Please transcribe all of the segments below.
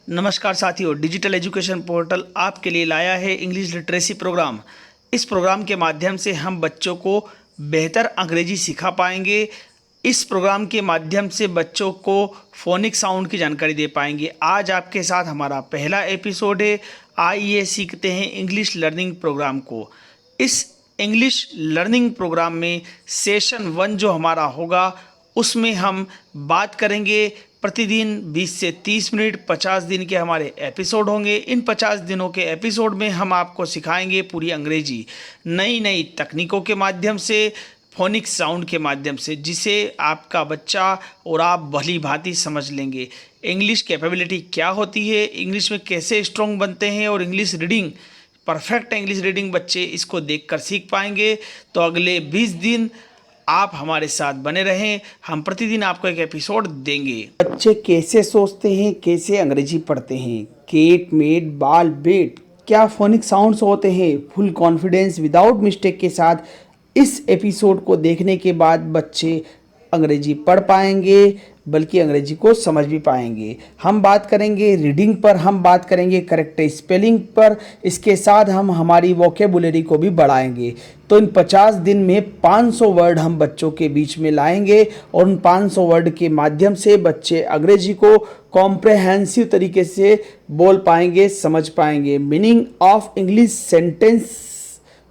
नमस्कार साथियों, digital education portal आपके लिए लाया है इंग्लिश लिटरेसी प्रोग्राम। इस प्रोग्राम के माध्यम से हम बच्चों को बेहतर अंग्रेजी सिखा पाएंगे। इस प्रोग्राम के माध्यम से बच्चों को फोनिक साउंड की जानकारी दे पाएंगे। आज आपके साथ हमारा पहला एपिसोड है। आइए सीखते हैं इंग्लिश लर्निंग प्रोग्राम को। इस इंग्लिश लर्निंग प्रोग्राम में सेशन 1 जो हमारा होगा उसमें हम बात करेंगे प्रतिदिन 20 से 30 मिनट 50 दिन के हमारे एपिसोड होंगे। इन 50 दिनों के एपिसोड में हम आपको सिखाएंगे पूरी अंग्रेजी नई नई तकनीकों के माध्यम से, फोनिक साउंड के माध्यम से, जिसे आपका बच्चा और आप भली भांति समझ लेंगे। इंग्लिश कैपेबिलिटी क्या होती है, इंग्लिश में कैसे स्ट्रॉन्ग बनते हैं और English reading, perfect English reading बच्चे इसको देखकर सीख पाएंगे। तो अगले 20 दिन आप हमारे साथ बने रहें। हम प्रतिदिन आपको एक एपिसोड देंगे। बच्चे कैसे सोचते हैं, कैसे अंग्रेजी पढ़ते हैं, केट, मेट, बाल, बेट, क्या फोनिक साउंड्स होते हैं। फुल कॉन्फिडेंस, विदाउट मिस्टेक के साथ इस एपिसोड को देखने के बाद बच्चे अंग्रेजी पढ़ पाएंगे, बल्कि अंग्रेजी को समझ भी पाएंगे। हम बात करेंगे रीडिंग पर, हम बात करेंगे करेक्ट स्पेलिंग पर। इसके साथ हम हमारी वोकेबुलरी को भी बढ़ाएंगे। तो इन 50 दिन में 500 वर्ड हम बच्चों के बीच में लाएंगे और उन 500 वर्ड के माध्यम से बच्चे अंग्रेजी को कॉम्प्रहेंसिव तरीके से बोल पाएंगे, समझ पाएंगे। मीनिंग ऑफ इंग्लिश सेंटेंस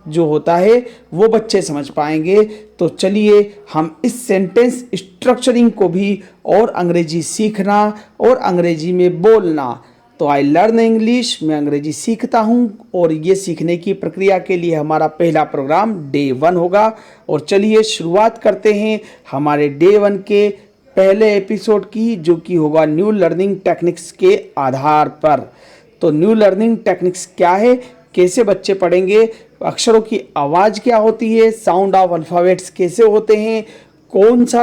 जो होता है वो बच्चे समझ पाएंगे। तो चलिए हम इस सेंटेंस स्ट्रक्चरिंग को भी और अंग्रेजी सीखना और अंग्रेजी में बोलना। तो आई लर्न इंग्लिश, मैं अंग्रेजी सीखता हूँ और ये सीखने की प्रक्रिया के लिए हमारा पहला प्रोग्राम डे 1 होगा। और चलिए शुरुआत करते हैं हमारे डे 1 के पहले एपिसोड की, जो कि होगा न्यू लर्निंग टेक्निक्स के आधार पर। तो न्यू लर्निंग टेक्निक्स क्या है, कैसे बच्चे पढ़ेंगे, अक्षरों की आवाज़ क्या होती है, साउंड ऑफ अल्फ़ाबेट्स कैसे होते हैं, कौन सा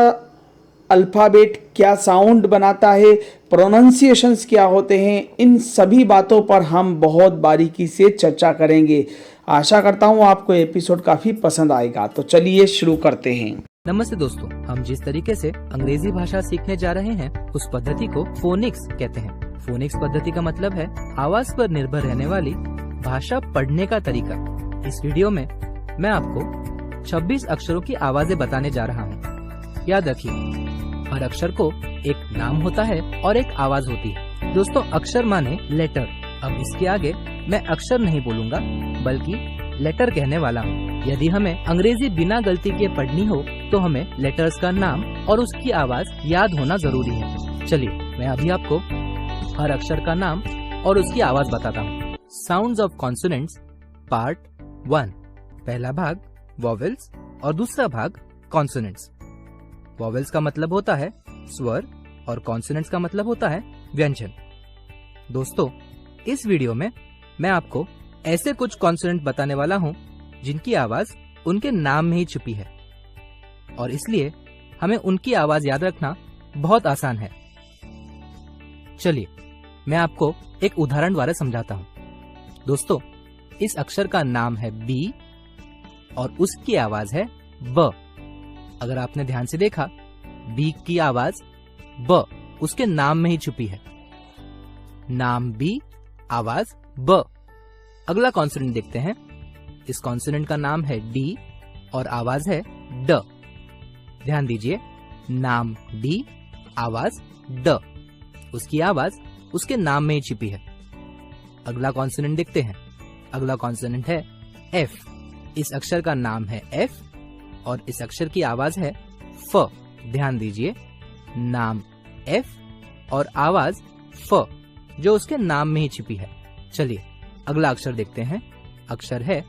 अल्फ़ाबेट क्या साउंड बनाता है, प्रोनाउंसिएशंस क्या होते हैं, इन सभी बातों पर हम बहुत बारीकी से चर्चा करेंगे। आशा करता हूँ आपको एपिसोड काफ़ी पसंद आएगा। तो चलिए शुरू करते हैं। नमस्ते दोस्तों, हम जिस तरीके से अंग्रेजी भाषा सीखने जा रहे हैं उस पद्धति को फोनिक्स कहते हैं। फोनिक्स पद्धति का मतलब है आवाज पर निर्भर रहने वाली भाषा पढ़ने का तरीका। इस वीडियो में मैं आपको 26 अक्षरों की आवाजें बताने जा रहा हूँ। याद रखिए, हर अक्षर को एक नाम होता है और एक आवाज होती है। दोस्तों, अक्षर माने लेटर। अब इसके आगे मैं अक्षर नहीं बोलूँगा, बल्कि लेटर कहने वाला हूँ। यदि हमें अंग्रेजी बिना गलती के पढ़नी हो तो हमें लेटर्स का नाम और उसकी आवाज याद होना जरूरी है। चलिए मैं अभी आपको हर अक्षर का नाम और उसकी आवाज बताता हूँ। Sounds of consonants part 1। पहला भाग वॉवेल्स और दूसरा भाग कॉन्सोनेंट्स। वॉवेल्स का मतलब होता है स्वर और कॉन्सोनेंट्स का मतलब होता है व्यंजन। दोस्तों, इस वीडियो में मैं आपको ऐसे कुछ कॉन्सोनेंट बताने वाला हूँ जिनकी आवाज उनके नाम में ही छुपी है, और इसलिए हमें उनकी आवाज याद रखना बहुत आसान है। चलिए मैं आपको एक उदाहरण द्वारा समझाता हूँ। दोस्तों, इस अक्षर का नाम है बी और उसकी आवाज है ब। अगर आपने ध्यान से देखा, बी की आवाज ब उसके नाम में ही छुपी है। नाम बी, आवाज ब। अगला कॉन्सोनेंट देखते हैं। इस कॉन्सोनेंट का नाम है डी और आवाज है ड। ध्यान दीजिए, नाम डी, आवाज ड। उसकी आवाज उसके नाम में ही छिपी है। अगला कॉन्सोनेंट देखते हैं। अगला कॉन्सोनेंट है एफ। इस अक्षर का नाम है एफ और इस अक्षर की आवाज है फ। ध्यान दीजिए, नाम एफ और आवाज फ, जो उसके नाम में ही छिपी है। चलिए अगला अक्षर देखते हैं। अक्षर है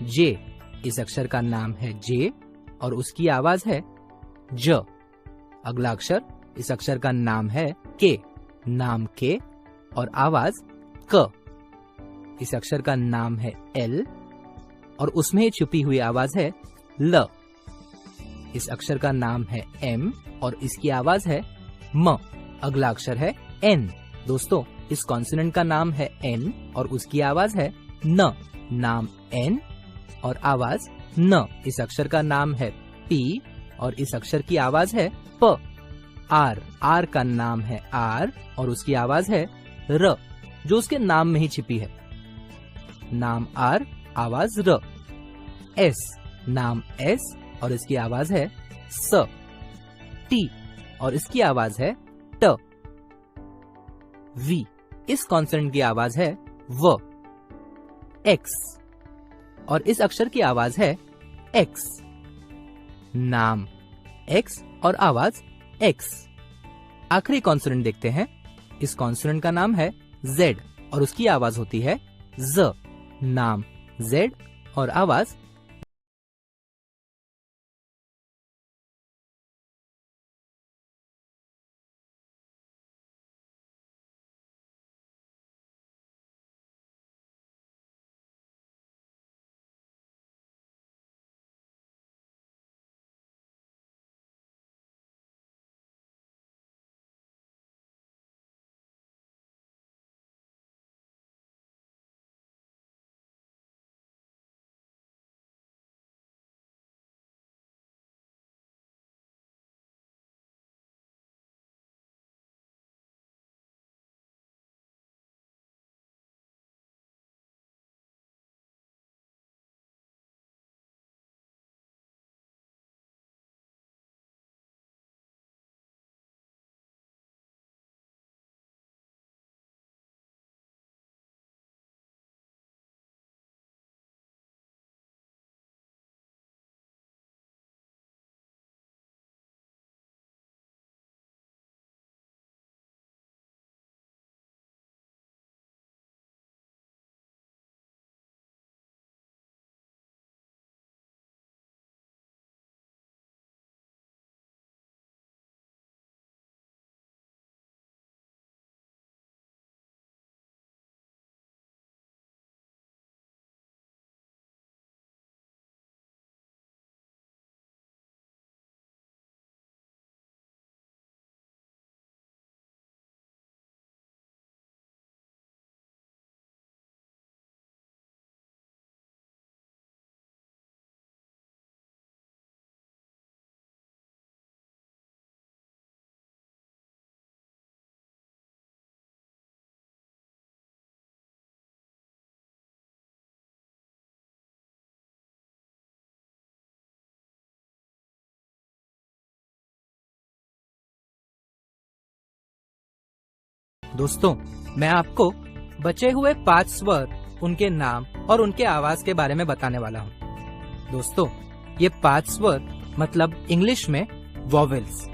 जे। इस अक्षर का नाम है जे और उसकी आवाज है ज। अगला अक्षर, इस अक्षर का नाम है के। नाम के और आवाज क। इस अक्षर का नाम है एल और उसमें छुपी हुई आवाज है ल। इस अक्षर का नाम है एम और इसकी आवाज है म। अगला अक्षर है एन। दोस्तों, इस कॉन्सोनेंट का नाम है एन और उसकी आवाज है न। नाम एन और आवाज न। इस अक्षर का नाम है पी और इस अक्षर की आवाज है प। आर। आर का नाम है आर और उसकी आवाज है र, जो उसके नाम में ही छिपी है। नाम आर, आवाज र। एस, नाम एस और इसकी आवाज है स। टी और इसकी आवाज है ट। वी, इस कॉन्सोनेंट की आवाज है व। एक्स और इस अक्षर की आवाज है एक्स। नाम एक्स और आवाज एक्स। आखिरी कॉन्सोनेंट देखते हैं। इस कॉन्सोनेंट का नाम है जेड और उसकी आवाज होती है ज। नाम जेड और आवाज। दोस्तों, मैं आपको बचे हुए 5 स्वर, उनके नाम और उनके आवाज के बारे में बताने वाला हूँ। दोस्तों, ये 5 स्वर मतलब इंग्लिश में वॉवेल्स।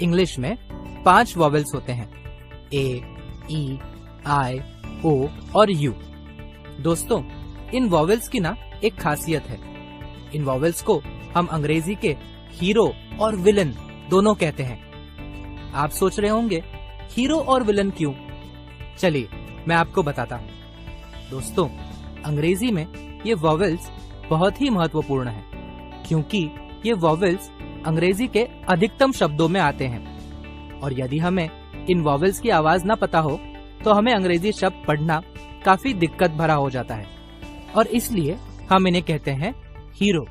इंग्लिश में 5 वॉवेल्स होते हैं, ए, ई, आई, ओ और यू। दोस्तों, इन वॉवेल्स की ना एक खासियत है। इन वॉवेल्स को हम अंग्रेजी के हीरो और विलन दोनों कहते हैं। आप सोच रहे होंगे हीरो और विलन क्यों? चलिए मैं आपको बताता हूँ। दोस्तों, अंग्रेजी में ये वॉवेल्स बहुत ही महत्वपूर्ण है, क्योंकि ये वॉवेल्स अंग्रेजी के अधिकतम शब्दों में आते हैं। और यदि हमें इन वॉवेल्स की आवाज ना पता हो तो हमें अंग्रेजी शब्द पढ़ना काफी दिक्कत भरा हो जाता है, और इसलिए हम इन्हें कहते हैं हीरो।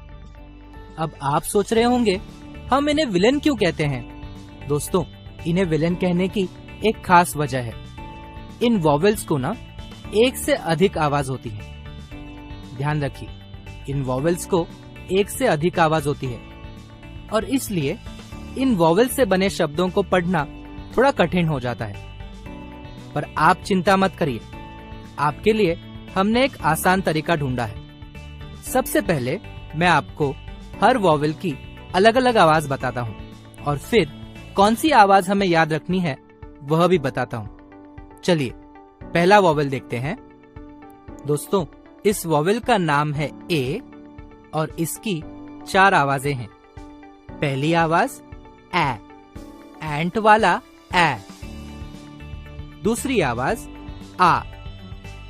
अब आप सोच रहे होंगे हम इन्हें विलेन क्यों कहते हैं? दोस्तों, इन्हें विलेन कहने की एक खास वजह है। इन वॉवेल्स को ना एक से अधिक आवाज होती है। ध्यान रखिए, इन वॉवेल्स को एक से अधिक आवाज होती है, और इसलिए इन वॉवेल्स से बने शब्दों को पढ़ना थोड़ा कठिन हो जाता है। पर आप चिंता मत करिए, आपके लिए हमने एक आसान तरीका ढूंढा है। सबसे पहले मैं आपको हर वॉवेल की अलग अलग आवाज बताता हूँ, और फिर कौन सी आवाज हमें याद रखनी है वह भी बताता हूँ। चलिए पहला वॉवेल देखते हैं। दोस्तों, इस वॉवेल का नाम है ए, और इसकी 4 आवाजें हैं। पहली आवाज ए, एंट वाला ए। दूसरी आवाज आ,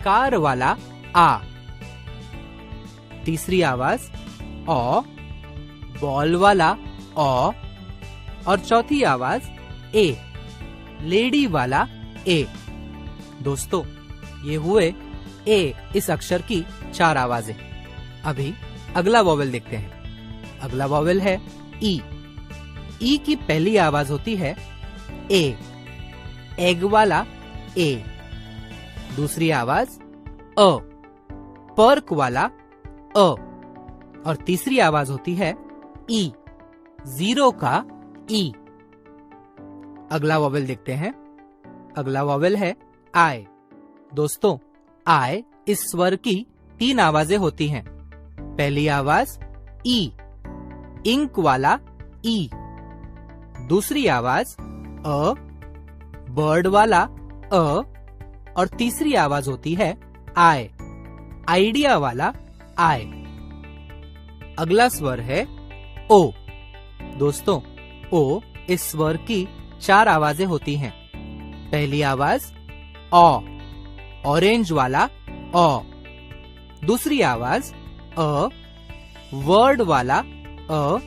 कार वाला आ। तीसरी आवाज ओ, बॉल वाला ओ। और चौथी आवाज ए, लेडी वाला ए। दोस्तों, ये हुए ए इस अक्षर की 4 आवाजें। अभी अगला वॉवेल देखते हैं। अगला वॉवेल है ई। ई की पहली आवाज होती है ए, एग वाला ए। दूसरी आवाज अ, पर्क वाला अ, और तीसरी आवाज होती है ई, जीरो का ई। अगला वॉवेल देखते हैं। अगला वॉवेल है आई। दोस्तों, आई इस स्वर की 3 आवाजें होती हैं। पहली आवाज ई, इंक वाला ई। दूसरी आवाज अ, बर्ड वाला अ, और तीसरी आवाज होती है आई, आइडिया वाला आई। अगला स्वर है ओ। दोस्तों, ओ इस स्वर की 4 आवाजें होती हैं। पहली आवाज ऑ, ऑरेंज वाला ऑ। दूसरी आवाज अ, वर्ड वाला अ।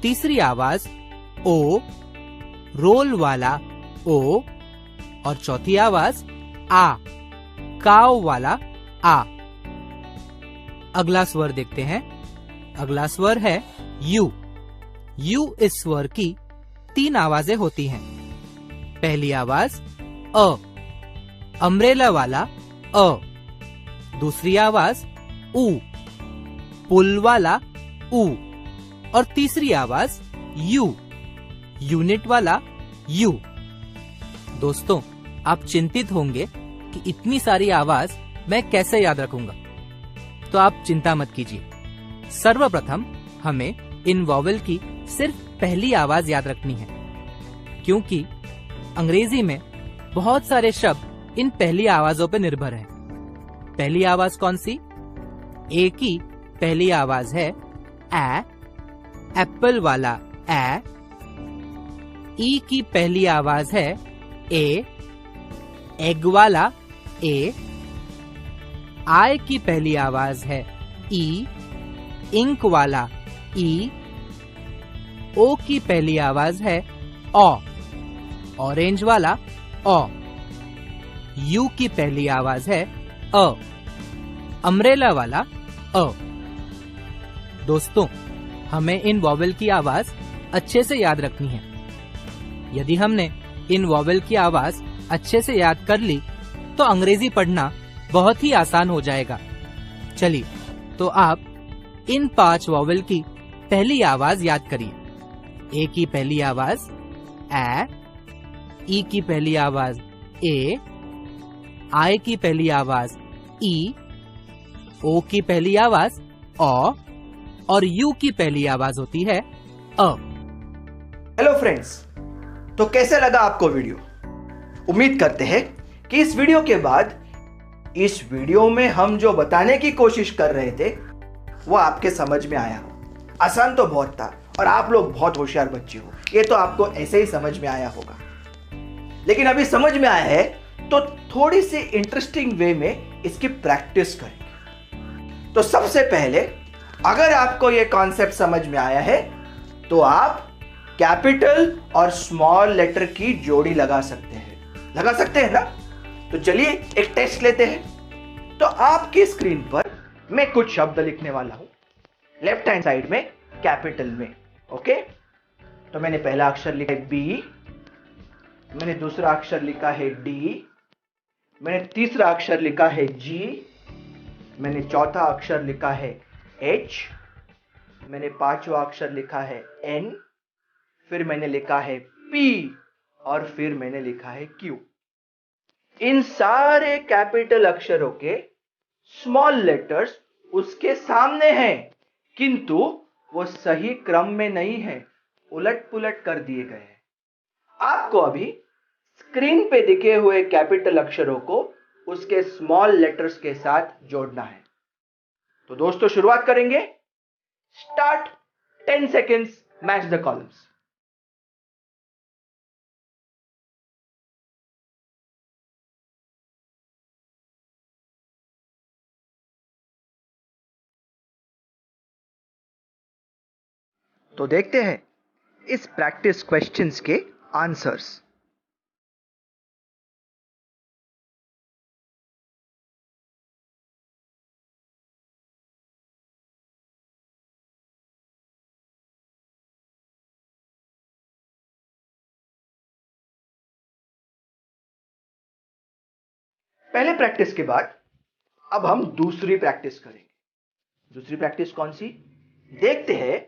तीसरी आवाज ओ, रोल वाला ओ। और चौथी आवाज आ, काव वाला आ। अगला स्वर देखते हैं। अगला स्वर है यू। यू इस स्वर की 3 आवाजें होती हैं। पहली आवाज अ, अम्ब्रेला वाला अ। दूसरी आवाज ऊ, पुल वाला ऊ। और तीसरी आवाज यू, यूनिट वाला यू। दोस्तों, आप चिंतित होंगे कि इतनी सारी आवाज मैं कैसे याद रखूंगा। तो आप चिंता मत कीजिए। सर्वप्रथम हमें इन वॉवेल की सिर्फ पहली आवाज याद रखनी है, क्योंकि अंग्रेजी में बहुत सारे शब्द इन पहली आवाजों पर निर्भर हैं। पहली आवाज कौन सी? ए की पहली आवाज है ए, एप्पल वाला ए। ई की पहली आवाज है ए, एग वाला ए। आई की पहली आवाज है ई, इंक वाला ई। ओ की पहली आवाज है ओ, ऑरेंज वाला ओ। यू की पहली आवाज है अ, अम्ब्रेला वाला अ। दोस्तों, हमें इन वॉवेल की आवाज अच्छे से याद रखनी है। यदि हमने इन वॉवेल की आवाज अच्छे से याद कर ली तो अंग्रेजी पढ़ना बहुत ही आसान हो जाएगा। चलिए, तो आप इन 5 वॉवेल की पहली आवाज याद करिए। ए की पहली आवाज ए, ई की पहली आवाज ए, आई की पहली आवाज ई, ओ की पहली आवाज ओ, और यू की पहली आवाज होती है अ। हेलो फ्रेंड्स, तो कैसे लगा आपको वीडियो? उम्मीद करते हैं कि इस वीडियो के बाद इस वीडियो में हम जो बताने की कोशिश कर रहे थे वो आपके समझ में आया हो। आसान तो बहुत था और आप लोग बहुत होशियार बच्चे हो, ये तो आपको ऐसे ही समझ में आया होगा। लेकिन अभी समझ में आया है तो थोड़ी सी इंटरेस्टिंग वे में इसकी प्रैक्टिस करेंगे। तो सबसे पहले, अगर आपको ये कॉन्सेप्ट समझ में आया है तो आप कैपिटल और स्मॉल लेटर की जोड़ी लगा सकते हैं ना? तो चलिए एक टेस्ट लेते हैं। तो आपकी स्क्रीन पर मैं कुछ शब्द लिखने वाला हूं, लेफ्ट हैंड साइड में कैपिटल में। ओके, तो मैंने पहला अक्षर लिखा है बी, मैंने दूसरा अक्षर लिखा है डी, मैंने तीसरा अक्षर लिखा है जी, मैंने चौथा अक्षर लिखा है एच, मैंने पांचवा अक्षर लिखा है एन, फिर मैंने लिखा है पी, और फिर मैंने लिखा है क्यू। इन सारे कैपिटल अक्षरों के स्मॉल लेटर्स उसके सामने हैं, किंतु वो सही क्रम में नहीं है, उलट पुलट कर दिए गए हैं। आपको अभी स्क्रीन पे दिखे हुए कैपिटल अक्षरों को उसके स्मॉल लेटर्स के साथ जोड़ना है। तो दोस्तों, शुरुआत करेंगे। Start. 10 seconds, match the columns. तो देखते हैं इस प्रैक्टिस क्वेश्चंस के आंसर्स। पहले प्रैक्टिस के बाद अब हम दूसरी प्रैक्टिस करेंगे। दूसरी प्रैक्टिस कौन सी? देखते हैं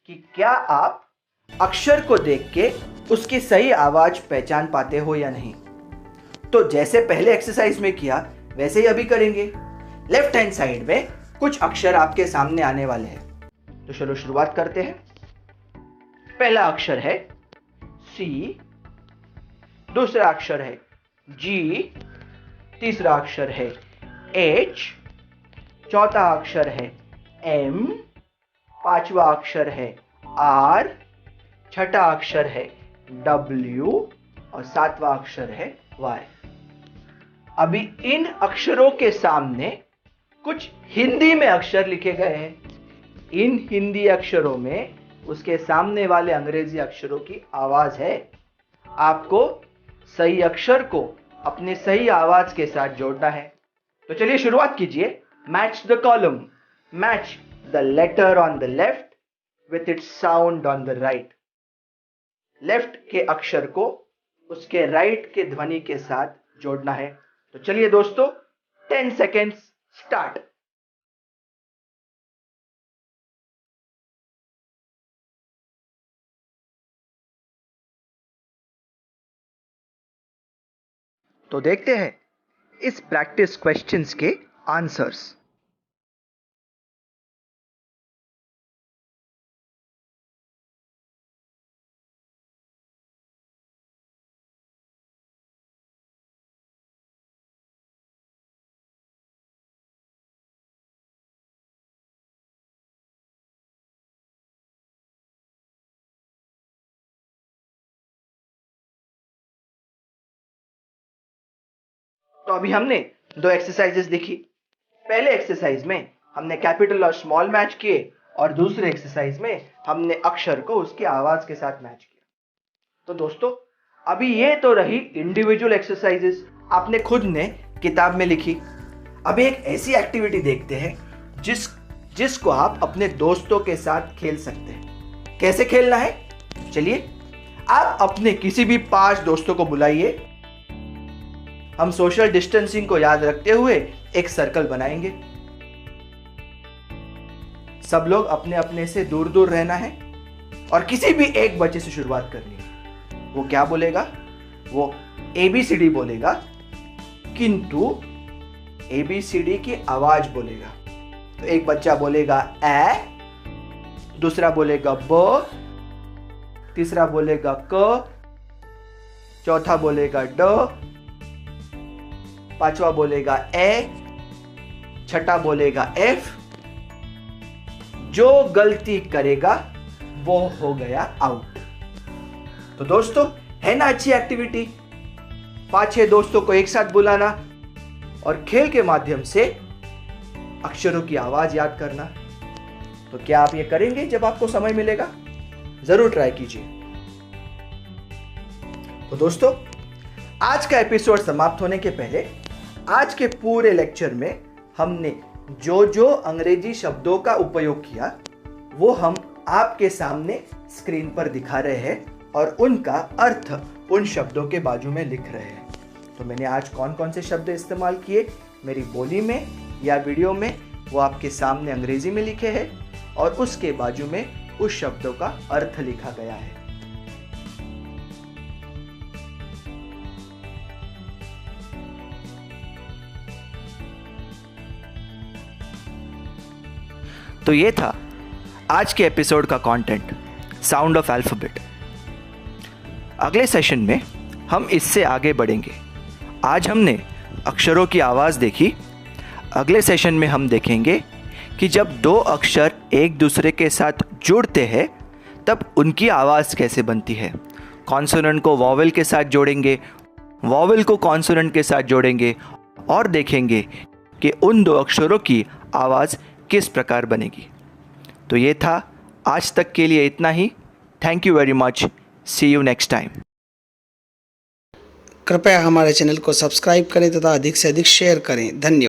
कि क्या आप अक्षर को देख के उसकी सही आवाज पहचान पाते हो या नहीं। तो जैसे पहले एक्सरसाइज में किया वैसे ही अभी करेंगे। लेफ्ट हैंड साइड में कुछ अक्षर आपके सामने आने वाले हैं। तो चलो शुरुआत करते हैं। पहला अक्षर है सी, दूसरा अक्षर है जी, तीसरा अक्षर है एच, चौथा अक्षर है एम, पांचवा अक्षर है आर, छठा अक्षर है डब्ल्यू और सातवां अक्षर है वाई। अभी इन अक्षरों के सामने कुछ हिंदी में अक्षर लिखे गए हैं। इन हिंदी अक्षरों में उसके सामने वाले अंग्रेजी अक्षरों की आवाज है। आपको सही अक्षर को अपने सही आवाज के साथ जोड़ना है। तो चलिए शुरुआत कीजिए। Match the column, match the later on the left with its sound on the right. Left के अक्षर को उसके राइट के ध्वनि के साथ जोड़ना है। तो चलिए दोस्तों 10 सेकेंड्स स्टार्ट। तो देखते हैं इस प्रैक्टिस क्वेश्चंस के आंसर्स। तो अभी हमने दो एक्सरसाइजेस देखी। पहले एक्सरसाइज में हमने कैपिटल और स्मॉल मैच किए और दूसरे एक्सरसाइज में हमने अक्षर को उसकी आवाज के साथ मैच किया। तो दोस्तों अभी ये तो रही इंडिविजुअल एक्सरसाइजेस, आपने खुद ने किताब में लिखी। अभी एक ऐसी एक्टिविटी देखते हैं जिसको आप अपने दोस्तों के साथ खेल सकते हैं। कैसे खेलना है? चलिए आप अपने किसी भी 5 दोस्तों को बुलाइए। हम सोशल डिस्टेंसिंग को याद रखते हुए एक सर्कल बनाएंगे। सब लोग अपने अपने से दूर दूर रहना है और किसी भी एक बच्चे से शुरुआत करनी है। वो क्या बोलेगा? वो ABCD बोलेगा, किंतु ABCD की आवाज बोलेगा। तो एक बच्चा बोलेगा ए, दूसरा बोलेगा ब, तीसरा बोलेगा क, चौथा बोलेगा ड, पांचवा बोलेगा ए, छठा बोलेगा एफ। जो गलती करेगा वो हो गया आउट। तो दोस्तों है ना अच्छी एक्टिविटी? 5-6 दोस्तों को एक साथ बुलाना और खेल के माध्यम से अक्षरों की आवाज याद करना। तो क्या आप ये करेंगे जब आपको समय मिलेगा? जरूर ट्राई कीजिए। तो दोस्तों आज का एपिसोड समाप्त होने के पहले आज के पूरे लेक्चर में हमने जो अंग्रेजी शब्दों का उपयोग किया वो हम आपके सामने स्क्रीन पर दिखा रहे हैं और उनका अर्थ उन शब्दों के बाजू में लिख रहे हैं। तो मैंने आज कौन कौन से शब्द इस्तेमाल किए मेरी बोली में या वीडियो में, वो आपके सामने अंग्रेजी में लिखे हैं और उसके बाजू में उस शब्दों का अर्थ लिखा गया है। तो ये था आज के एपिसोड का कंटेंट, साउंड ऑफ अल्फाबेट। अगले सेशन में हम इससे आगे बढ़ेंगे। आज हमने अक्षरों की आवाज़ देखी। अगले सेशन में हम देखेंगे कि जब 2 अक्षर एक दूसरे के साथ जुड़ते हैं तब उनकी आवाज़ कैसे बनती है। कॉन्सोनेंट को वॉवेल के साथ जोड़ेंगे, वॉवेल को कॉन्सोनेंट के साथ जोड़ेंगे और देखेंगे कि उन 2 अक्षरों की आवाज़ किस प्रकार बनेगी। तो ये था आज तक के लिए इतना ही। Thank you very much. See you next time. कृपया हमारे चैनल को सब्सक्राइब करें तथा अधिक से अधिक शेयर करें। धन्यवाद।